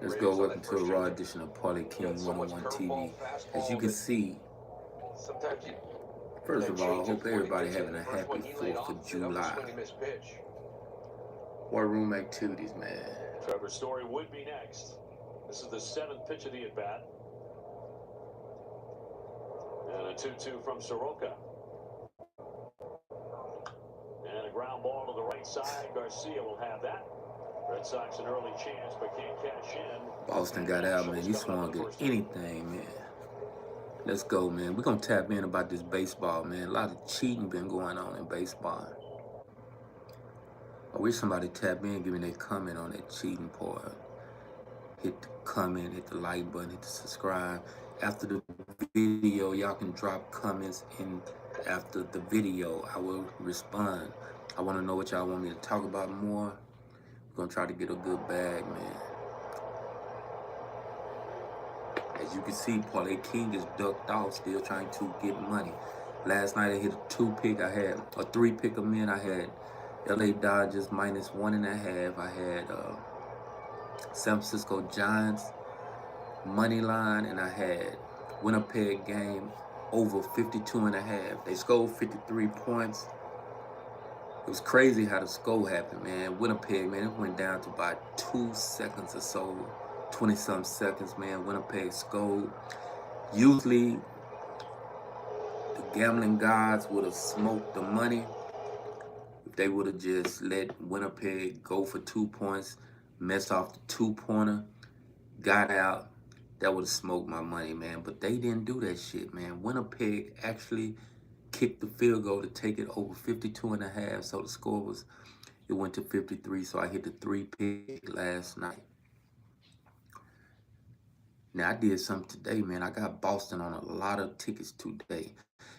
Let's go. Welcome to a raw edition of Parlay King 101 TV. As you can see, first of all, I hope everybody having a happy 4th of July. War room activities, man. Trevor Story would be next. This is the 7th pitch of the at-bat. And a 2-2 from Soroka. And a ground ball to the right side. Garcia will have that. Red Sox an early chance, but can't cash in. Boston got out, man. He swung at anything, man. Let's go, man. We're going to tap in about this baseball, man. A lot of cheating been going on in baseball. I wish somebody tap in, give me their comment on that cheating part. Hit the comment, hit the like button, hit the subscribe. After the video, y'all can drop comments in after the video. I will respond. I want to know what y'all want me to talk about more. We're going to try to get a good bag, man. As you can see, Parlay King is ducked off, still trying to get money. Last night I hit a 2-pick. I had a 3-pick them in. I had LA Dodgers -1.5. I had San Francisco Giants money line, and I had Winnipeg game over 52.5. They scored 53 points. It was crazy how the score happened, man. Winnipeg, man, it went down to about 2 seconds or so. 20-something seconds, man. Winnipeg scored. Usually, the gambling gods would have smoked the money if they would have just let Winnipeg go for 2 points, messed off the 2-pointer, got out. That would have smoked my money, man. But they didn't do that shit, man. Winnipeg actually kicked the field goal to take it over 52.5. So the score was, it went to 53. So I hit the 3-pick last night. Now, I did something today, man. I got Boston on a lot of tickets today.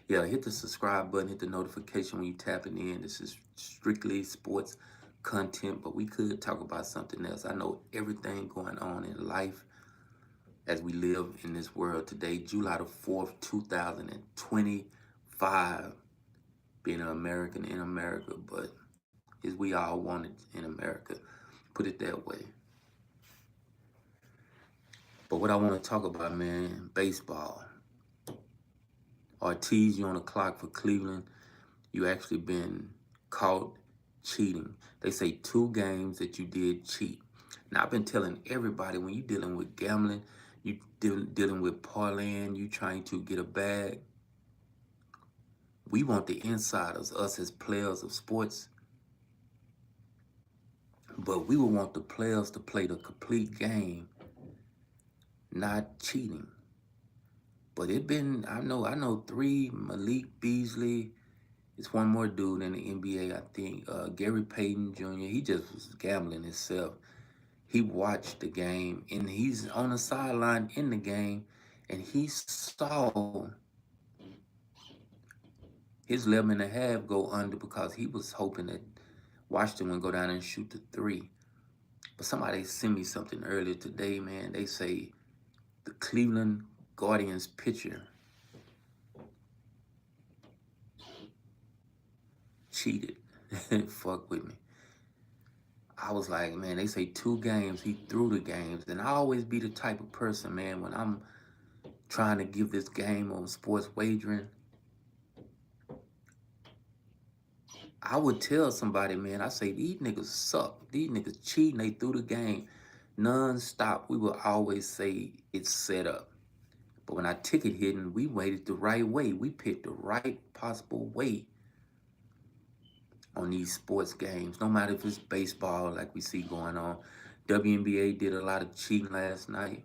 Yeah, hit the subscribe button, hit the notification when you tapping in. This is strictly sports content, but we could talk about something else. I know everything going on in life as we live in this world today. July the 4th, 2025, being an American in America, but as we all wanted in America, put it that way. But what I want to talk about, man, baseball. Ortiz, you on the clock for Cleveland. You actually been caught cheating. They say 2 games that you did cheat. Now, I've been telling everybody, when you're dealing with gambling, you dealing with parlaying, you trying to get a bag, we want the insiders, us as players of sports. But we would want the players to play the complete game, not cheating. But it been, I know 3, Malik Beasley. It's one more dude in the NBA, I think. Gary Payton Jr., he just was gambling himself. He watched the game, and he's on the sideline in the game, and he saw his 11.5 go under because he was hoping that Washington would go down and shoot the 3. But somebody sent me something earlier today, man. They say the Cleveland Guardians pitcher cheated. Fuck with me. I was like, man, they say 2 games, he threw the games. And I always be the type of person, man, when I'm trying to give this game on sports wagering, I would tell somebody, man, I say, these niggas suck. These niggas cheating, they threw the game non-stop. We will always say it's set up. But when our ticket hitting, we waited the right way. We picked the right possible way on these sports games, no matter if it's baseball like we see going on. WNBA did a lot of cheating last night.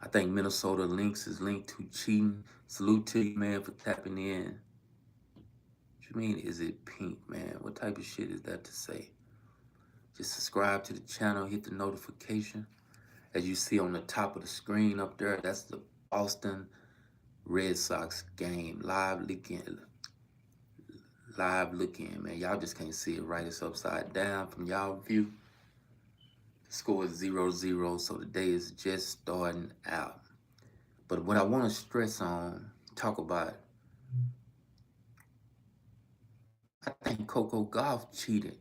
I think Minnesota Lynx is linked to cheating. Salute to you, man, for tapping in. What you mean, is it pink, man? What type of shit is that to say? Just subscribe to the channel, hit the notification. As you see on the top of the screen up there, that's the Boston Red Sox game. Live looking, man. Y'all just can't see it right. It's upside down from y'all view. The score is 0-0, so the day is just starting out. But what I want to stress on, talk about, I think Coco Gauff cheated.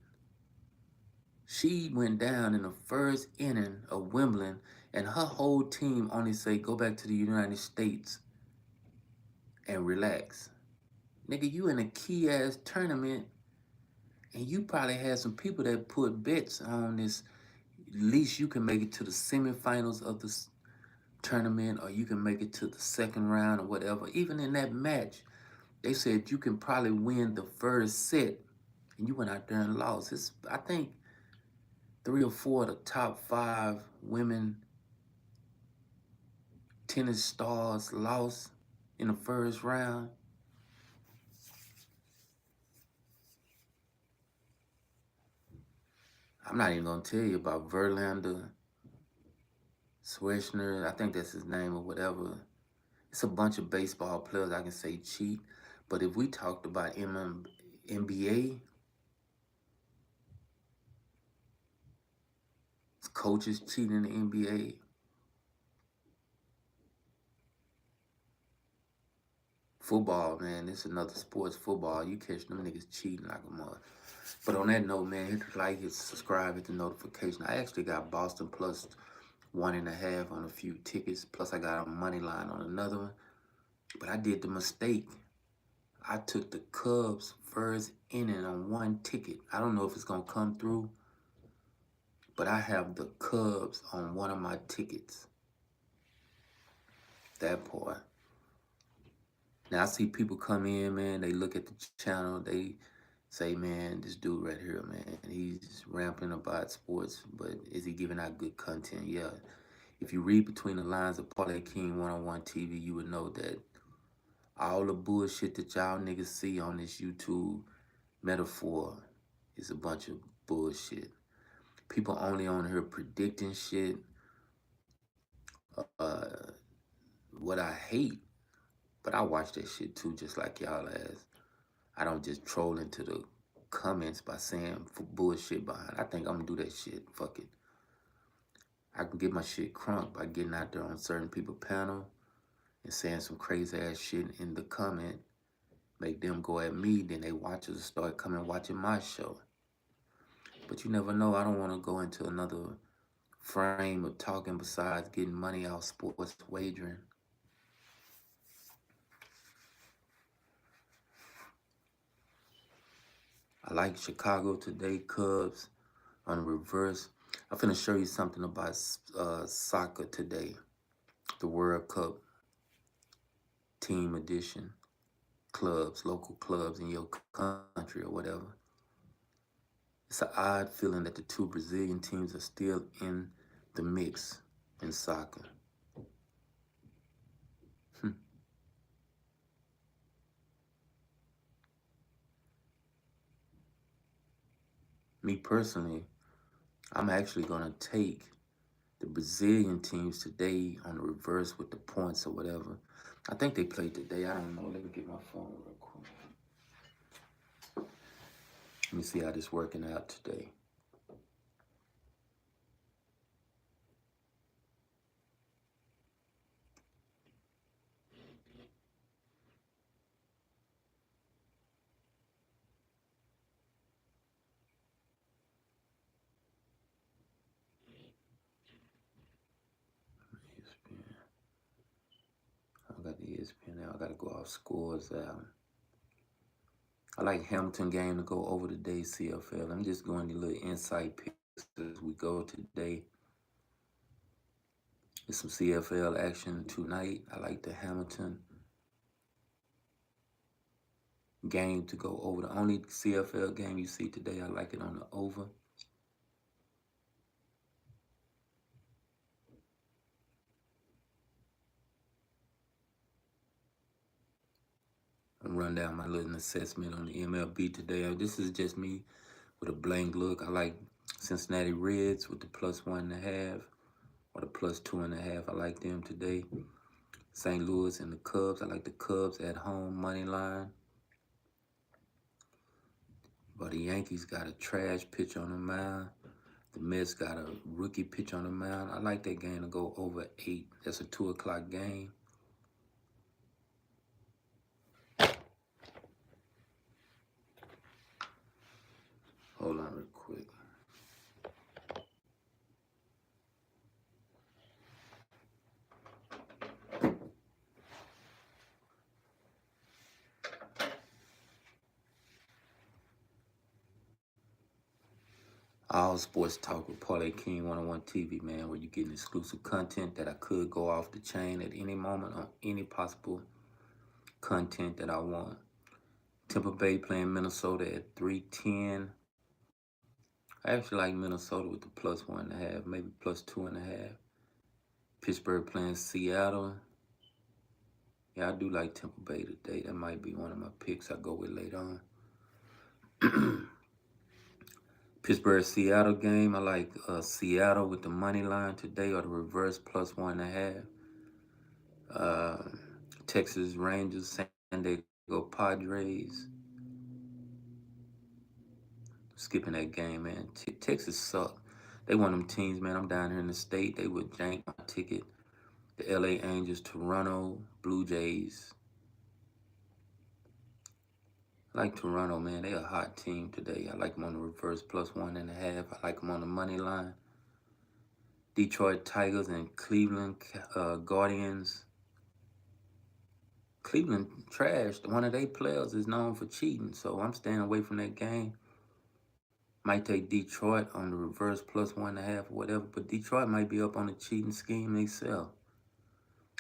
She went down in the first inning of Wimbledon, and her whole team only say, go back to the United States and relax. Nigga, you in a key ass tournament, and you probably had some people that put bets on this. At least you can make it to the semifinals of the tournament, or you can make it to the second round or whatever. Even in that match, they said you can probably win the first set, and you went out there and lost. I think 3 or 4 of the top 5 women tennis stars lost in the first round. I'm not even gonna tell you about Verlander, Schwartzner, I think that's his name or whatever. It's a bunch of baseball players I can say cheat. But if we talked about NBA, coaches cheating in the NBA, football, man, it's another sports, football. You catch them niggas cheating like a mother. But on that note, man, hit the like, hit subscribe, hit the notification. I actually got Boston plus 1.5 on a few tickets. Plus I got a money line on another one. But I did the mistake. I took the Cubs first inning on one ticket. I don't know if it's going to come through, but I have the Cubs on one of my tickets. That part. Now, I see people come in, man, they look at the channel, they say, man, this dude right here, man, he's ramping about sports, but is he giving out good content? Yeah. If you read between the lines of Parlay King One-on-One TV, you would know that all the bullshit that y'all niggas see on this YouTube metaphor is a bunch of bullshit. People only on here predicting shit. What I hate, but I watch that shit too, just like y'all ass. I don't just troll into the comments by saying bullshit behind. I think I'm gonna do that shit. Fuck it. I can get my shit crunk by getting out there on certain people's panel and saying some crazy ass shit in the comment. Make them go at me, then they watchers start coming watching my show. But you never know. I don't want to go into another frame of talking besides getting money out sports wagering. I like Chicago today, Cubs on reverse. I'm finna show you something about soccer today. The World Cup team edition. Clubs, local clubs in your country or whatever. It's an odd feeling that the 2 Brazilian teams are still in the mix in soccer. Me personally, I'm actually going to take the Brazilian teams today on the reverse with the points or whatever. I think they played today. I don't know. Let me get my phone real quick. Let me see how this working out today. ESPN. I got the ESPN now. I got to go off scores. I like Hamilton game to go over today's CFL. I'm just going to little insight picks as we go today. There's some CFL action tonight. I like the Hamilton game to go over. The only CFL game you see today, I like it on the over. I'll run down my little assessment on the MLB today. This is just me with a blank look. I like Cincinnati Reds with the plus 1.5 or the plus 2.5. I like them today. St. Louis and the Cubs. I like the Cubs at home money line. But the Yankees got a trash pitch on the mound. The Mets got a rookie pitch on the mound. I like that game to go over 8. That's a 2 o'clock game. Hold on real quick. All Sports Talk with Parlay King 101 TV, man, where you getting exclusive content that I could go off the chain at any moment on any possible content that I want. Tampa Bay playing Minnesota at 310. I actually like Minnesota with the +1.5, maybe +2.5. Pittsburgh playing Seattle. Yeah, I do like Tampa Bay today. That might be one of my picks I go with later on. Pittsburgh Seattle game. I like Seattle with the money line today or the reverse +1.5. Uh, Texas Rangers, San Diego Padres. Skipping that game, man. Texas suck. They one of them teams, man. I'm down here in the state. They would jank my ticket. The LA Angels, Toronto Blue Jays. I like Toronto, man. They a hot team today. I like them on the reverse +1.5. I like them on the money line. Detroit Tigers and Cleveland Guardians. Cleveland trashed. One of their players is known for cheating, so I'm staying away from that game. Might take Detroit on the reverse +1.5 or whatever, but Detroit might be up on the cheating scheme themselves.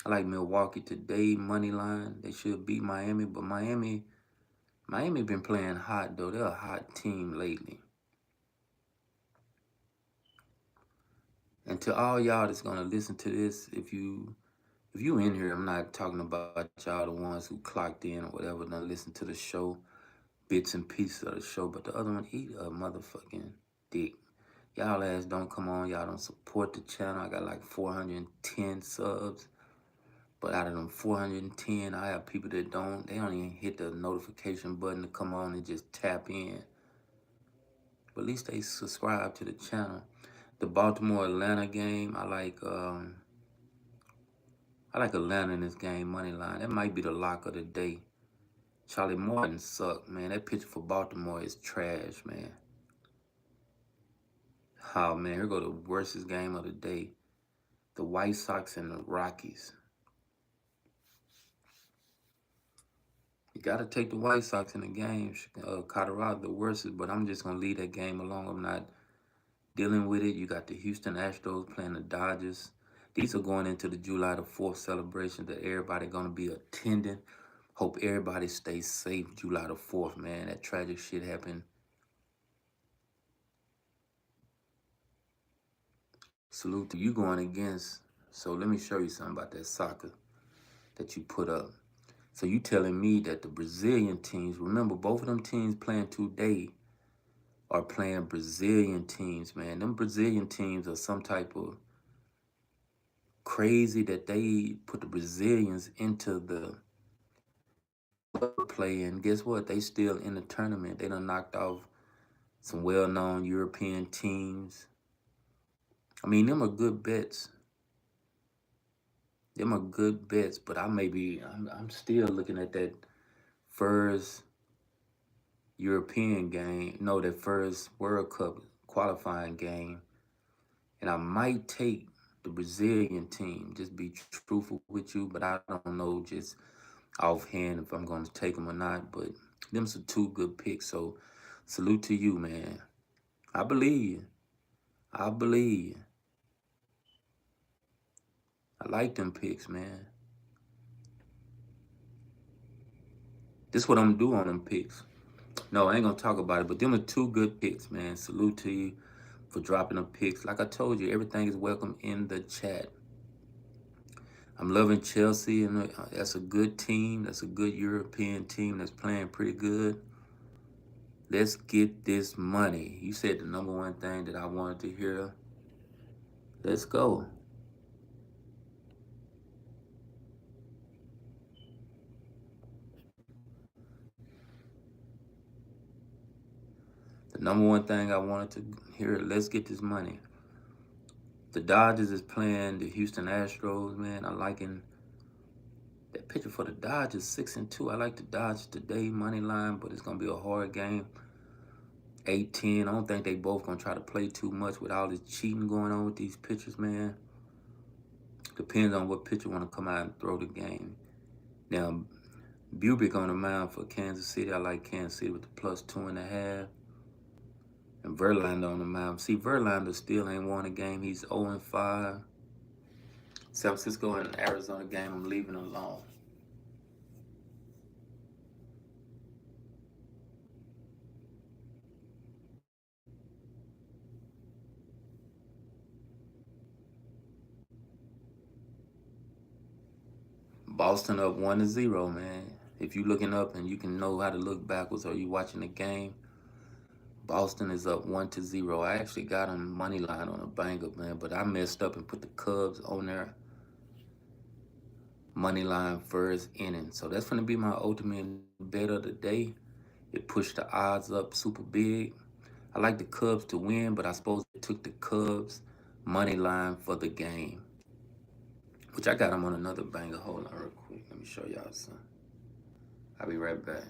I like Milwaukee today, money line. They should beat Miami, but Miami been playing hot though. They're a hot team lately. And to all y'all that's gonna listen to this, if you in here, I'm not talking about y'all the ones who clocked in or whatever, done listen to the show, bits and pieces of the show, but the other one eat a motherfucking dick. Y'all ass don't come on, y'all don't support the channel. I got like 410 subs. But out of them 410, I have people that they don't even hit the notification button to come on and just tap in. But at least they subscribe to the channel. The Baltimore Atlanta game, I like Atlanta in this game, money line. That might be the lock of the day. Charlie Morton sucked, man. That pitcher for Baltimore is trash, man. Oh, man, here go the worstest game of the day. The White Sox and the Rockies. You got to take the White Sox in the game. Colorado, the worstest, but I'm just going to leave that game alone. I'm not dealing with it. You got the Houston Astros playing the Dodgers. These are going into the July the 4th celebration that everybody going to be attending. Hope everybody stays safe July the 4th, man. That tragic shit happened. Salute to you going against. So let me show you something about that soccer that you put up. So you telling me that the Brazilian teams, remember both of them teams playing today are playing Brazilian teams, man. Them Brazilian teams are some type of crazy that they put the Brazilians into the play, and guess what? They still in the tournament. They done knocked off some well-known European teams. I mean, them are good bets. Them are good bets, but I'm still looking at that first European game, no, that first World Cup qualifying game, and I might take the Brazilian team, just be truthful with you, but I don't know just offhand if I'm going to take them or not, but them some two good picks, so salute to you, man. I believe you. I believe you. I like them picks, man. This what I'm doing on them picks. No, I ain't going to talk about it, but them are two good picks, man. Salute to you for dropping them picks. Like I told you, everything is welcome in the chat. I'm loving Chelsea, and that's a good team. That's a good European team that's playing pretty good. Let's get this money. You said the number one thing that I wanted to hear. Let's go. The number one thing I wanted to hear, let's get this money. The Dodgers is playing the Houston Astros, man. I'm liking that picture for the Dodgers, 6-2. I like the Dodgers today, money line, but it's going to be a hard game. 8-10. I don't think they both going to try to play too much with all this cheating going on with these pitchers, man. Depends on what pitcher want to come out and throw the game. Now, Bubick on the mound for Kansas City. I like Kansas City with the +2.5. And Verlander on the mound. See, Verlander still ain't won a game. He's 0-5. San Francisco and Arizona game, I'm leaving alone. Boston up 1-0, man. If you looking up and you can know how to look backwards or you watching the game, Boston is up 1-0. I actually got on money line on a banger, man, but I messed up and put the Cubs on their money line first inning. So that's going to be my ultimate bet of the day. It pushed the odds up super big. I like the Cubs to win, but I suppose it took the Cubs money line for the game, which I got them on another banger. Hold on real quick. Let me show y'all some. I'll be right back.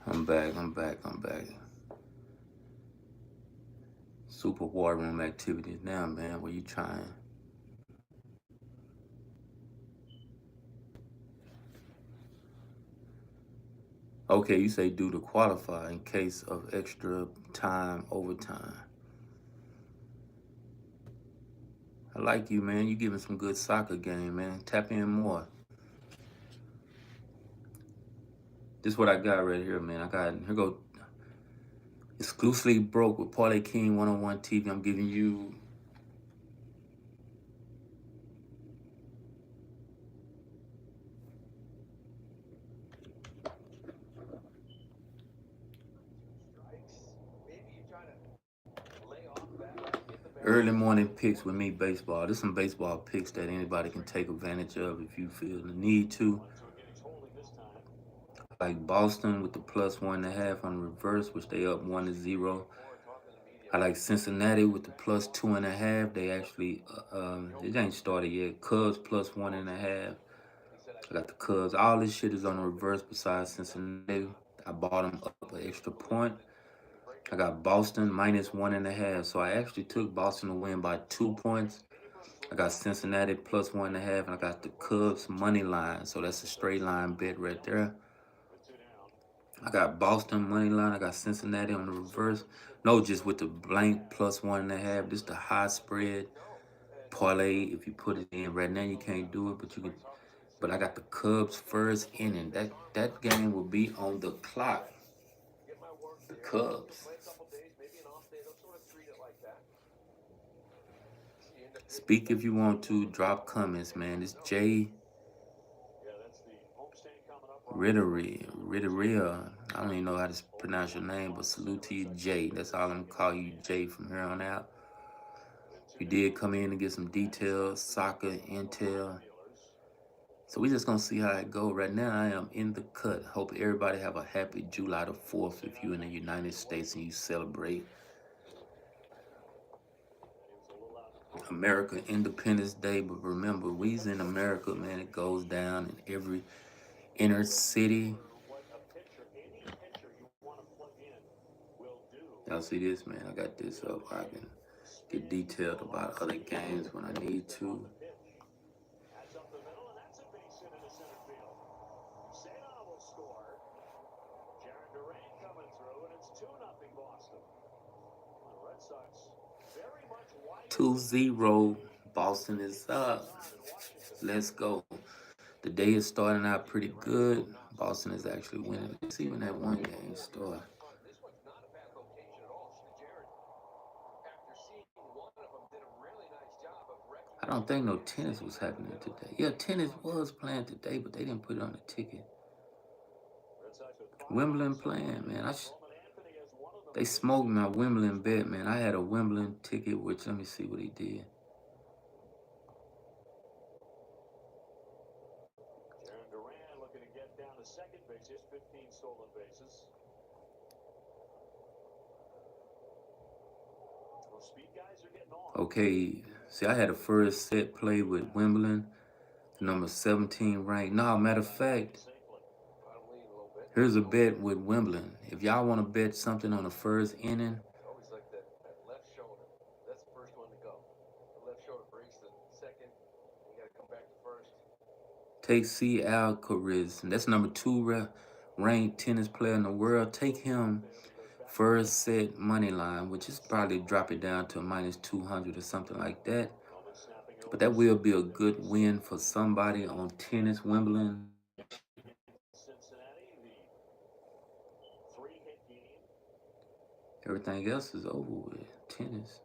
I'm back. Super war room activities now, man. Where you trying? Okay, you say due to qualify in case of extra time, overtime. I like you, man. You giving some good soccer game, man. Tap in more. This is what I got right here, man. Here go exclusively broke with Parlay King 101 TV. I'm giving you early morning picks with me, baseball. This is some baseball picks that anybody can take advantage of if you feel the need to. I like Boston with the plus 1.5 on the reverse, which they up 1-0. I like Cincinnati with the plus 2.5. They actually, it ain't started yet. Cubs plus 1.5. I got the Cubs. All this shit is on the reverse besides Cincinnati. I bought them up an extra point. I got Boston minus 1.5. So I actually took Boston to win by 2 points. I got Cincinnati plus 1.5, and I got the Cubs money line. So that's a straight line bet right there. I got Boston money line. I got Cincinnati on the reverse. No, just with the blank plus 1.5. This is the high spread parlay. If you put it in right now, you can't do it, but you can. But I got the Cubs first inning. That game will be on the clock. The Cubs. Speak if you want to. Drop comments, man. It's Jay Ritteria. I don't even know how to pronounce your name, but salute to you, Jay. That's all I'm gonna call you, Jay, from here on out. We did come in and get some details, soccer intel. So we just gonna see how it go. Right now, I am in the cut. Hope everybody have a happy July the 4th if you in the United States and you celebrate America Independence Day. But remember, we's in America, man. It goes down in every inner city. Y'all see this, man? I got this up. I can get detailed about other games when I need to. Two zero. Boston is up. Let's go. The day is starting out pretty good. Boston is actually winning. Let's see when that one game starts. I don't think no tennis was happening today. Yeah, tennis was playing today, but they didn't put it on the ticket. Wimbledon playing, man. They smoked my Wimbledon bet, man. I had a Wimbledon ticket, which let me see what he did. Okay, see, I had a first set play with Wimbledon, number 17 ranked. No, matter of fact, here's a bet with Wimbledon. If y'all want to bet something on the first inning, take C. Alcaraz. That's number 2 ranked tennis player in the world. Take him first set money line, which is probably drop it down to minus 200 or something like that. But that will be a good win for somebody on tennis, Wimbledon, everything else is over with. Tennis.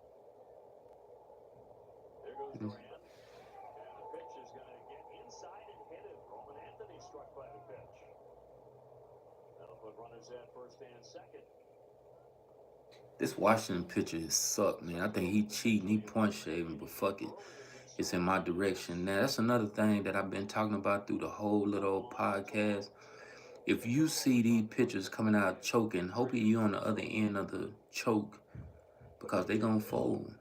This Washington pitcher is suck, man. I think he cheating, he point shaving, but fuck it. It's in my direction. Now that's another thing that I've been talking about through the whole little podcast. If you see these pitchers coming out choking, hopefully you on the other end of the choke because they gonna fold.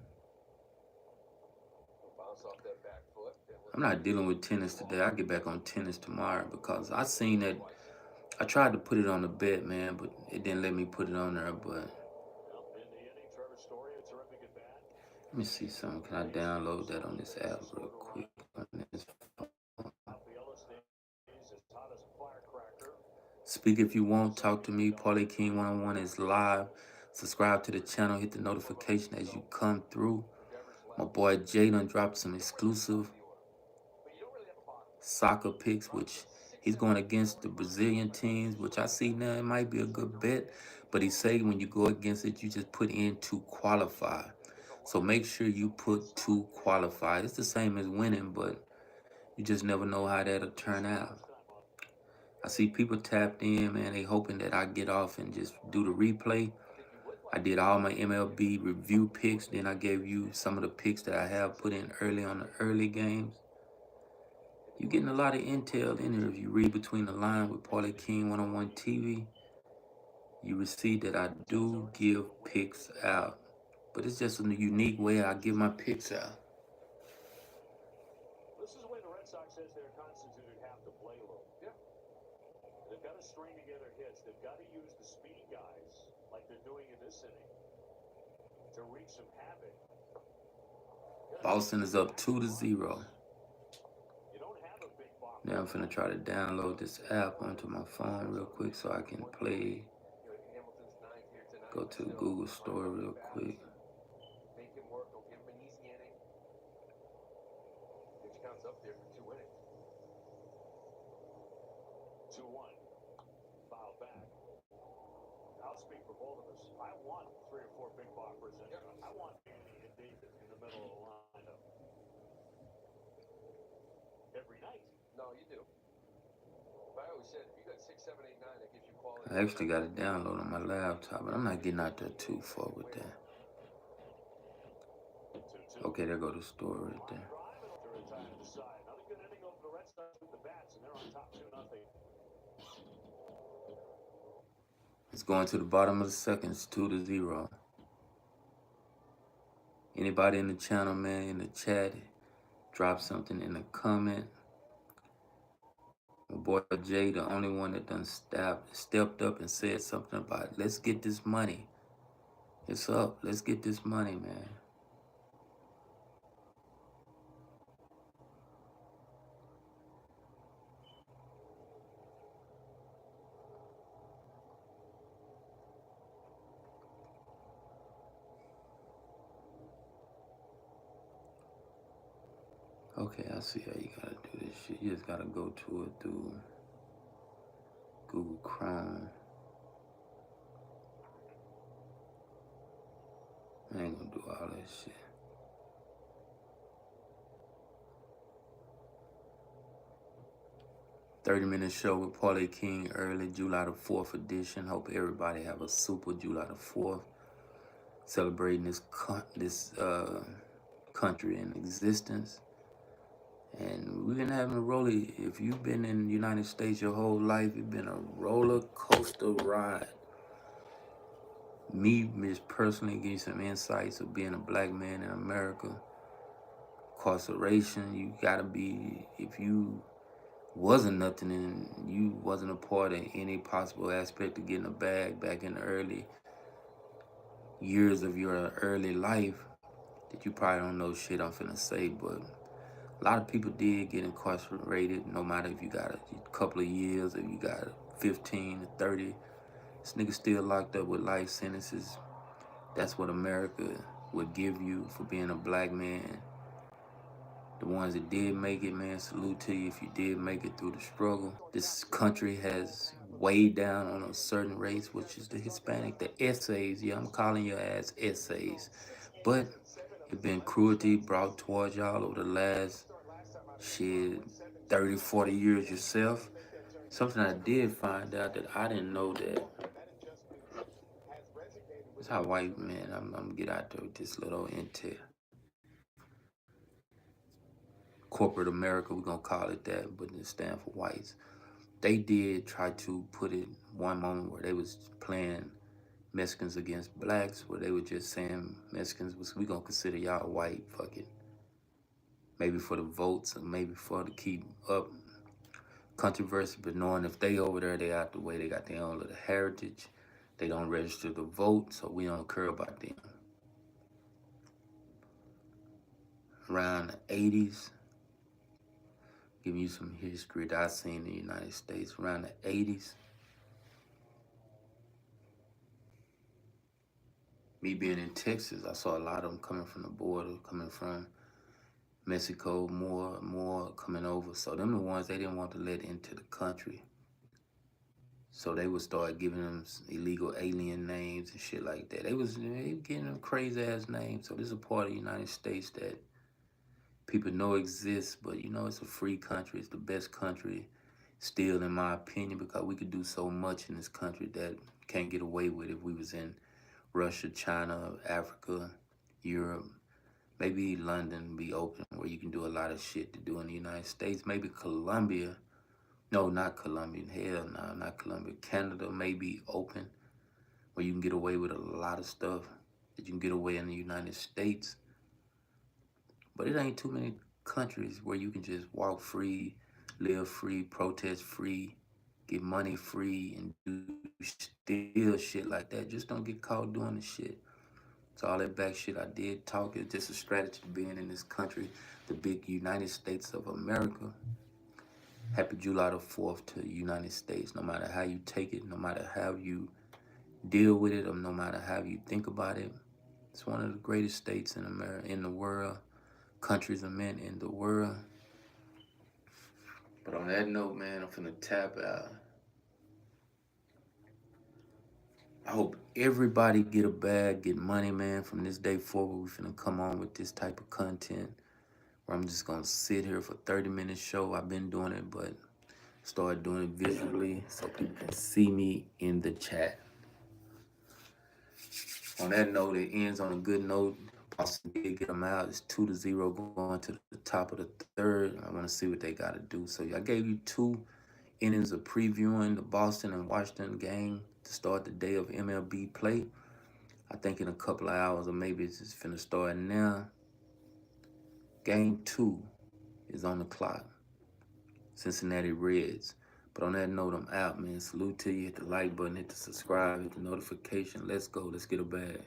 I'm not dealing with tennis today. I'll get back on tennis tomorrow because I seen that. I tried to put it on the bet, man, but it didn't let me put it on there. But let me see something. Can I download that on this app real quick? On this phone? Speak if you want. Talk to me. Paulie King 101 is live. Subscribe to the channel. Hit the notification as you come through. My boy Jaden dropped some exclusive soccer picks, which he's going against the Brazilian teams, which I see now it might be a good bet. But he say when you go against it, you just put in to qualify. So make sure you put to qualify. It's the same as winning, but you just never know how that'll turn out. I see people tapped in, man. They hoping that I get off and just do the replay. I did all my MLB review picks. Then I gave you some of the picks that I have put in early on the early games. You're getting a lot of intel in here. If you read between the lines with Paulie King 101 TV, you will see that I do give picks out. But it's just a unique way I give my picks out. This is the way the Red Sox says they're constituted half the play loop. Yep. They've got to string together hits. They've got to use the speed guys like they're doing in this inning to wreak some havoc. Boston is up 2-0. Now I'm finna try to download this app onto my phone real quick so I can play. Go to the Google Store real quick. I actually got it downloaded on my laptop, but I'm not getting out there too far with that. Okay, there go the store right there. It's going to the bottom of the second. It's 2-0. Anybody in the channel, man, in the chat, drop something in the comment. My boy Jay, the only one that done stepped up and said something about, let's get this money. It's up. Let's get this money, man. Okay, I see how you gotta do this shit. You just gotta go to it through Google Chrome. I ain't gonna do all that shit. "30-minute show with Paulie King early, July the 4th edition. Hope everybody have a super July the 4th. Celebrating this country in existence. And we've been having a roller. If you've been in the United States your whole life, it's been a roller coaster ride. Me, just personally, give you some insights of being a black man in America. Incarceration, you gotta be, if you wasn't nothing and you wasn't a part of any possible aspect of getting a bag back in the early years of your early life, that you probably don't know shit I'm finna say, but a lot of people did get incarcerated, no matter if you got a couple of years, if you got 15 to 30. This nigga still locked up with life sentences. That's what America would give you for being a black man. The ones that did make it, man, salute to you if you did make it through the struggle. This country has weighed down on a certain race, which is the Hispanic, the essays. Yeah, I'm calling your ass essays. But it's been cruelty brought towards y'all over the last, shit, 30, 40 years yourself. Something I did find out that I didn't know that. That's how white man, I'm gonna get out there with this little intel. Corporate America, we're gonna call it that, but it stands for whites. They did try to put it one moment where they was playing Mexicans against blacks, where they were just saying Mexicans was, we gonna consider y'all white, fuck it. Maybe for the votes or maybe for to keep up controversy, but knowing if they over there, they out the way, they got their own little heritage. They don't register to vote, so we don't care about them. Around the 80s, giving you some history that I seen in the United States. Around the 80s, me being in Texas, I saw a lot of them coming from the border, coming from Mexico, more coming over. So them the ones they didn't want to let into the country. So they would start giving them illegal alien names and shit like that. They was getting them crazy ass names. So this is a part of the United States that people know exists, but you know it's a free country. It's the best country still, in my opinion, because we could do so much in this country that can't get away with if we was in Russia, China, Africa, Europe. Maybe London be open where you can do a lot of shit to do in the United States. Maybe Colombia. No, not Colombia. Hell no, not Colombia. Canada may be open where you can get away with a lot of stuff that you can get away in the United States. But it ain't too many countries where you can just walk free, live free, protest free, get money free, and do still shit like that. Just don't get caught doing the shit. So all that back shit I did talk is just a strategy to being in this country, the big United States of America. Happy July the 4th to the United States. No matter how you take it, no matter how you deal with it, or no matter how you think about it, it's one of the greatest states in America, in the world, countries of men in the world. But on that note, man, I'm finna tap out. I hope everybody get a bag, get money, man. From this day forward, we finna come on with this type of content where I'm just gonna sit here for 30-minute show. I've been doing it, but start doing it visually so people can see me in the chat. On that note, it ends on a good note. Boston did get them out. It's 2-0 going to the top of the third. I want to see what they got to do. So I gave you 2 innings of previewing the Boston and Washington game to start the day of MLB play. I think in a couple of hours, or maybe it's just finna start now. Game 2 is on the clock. Cincinnati Reds. But on that note, I'm out, man. Salute to you. Hit the like button, hit the subscribe, hit the notification. Let's go. Let's get a bag.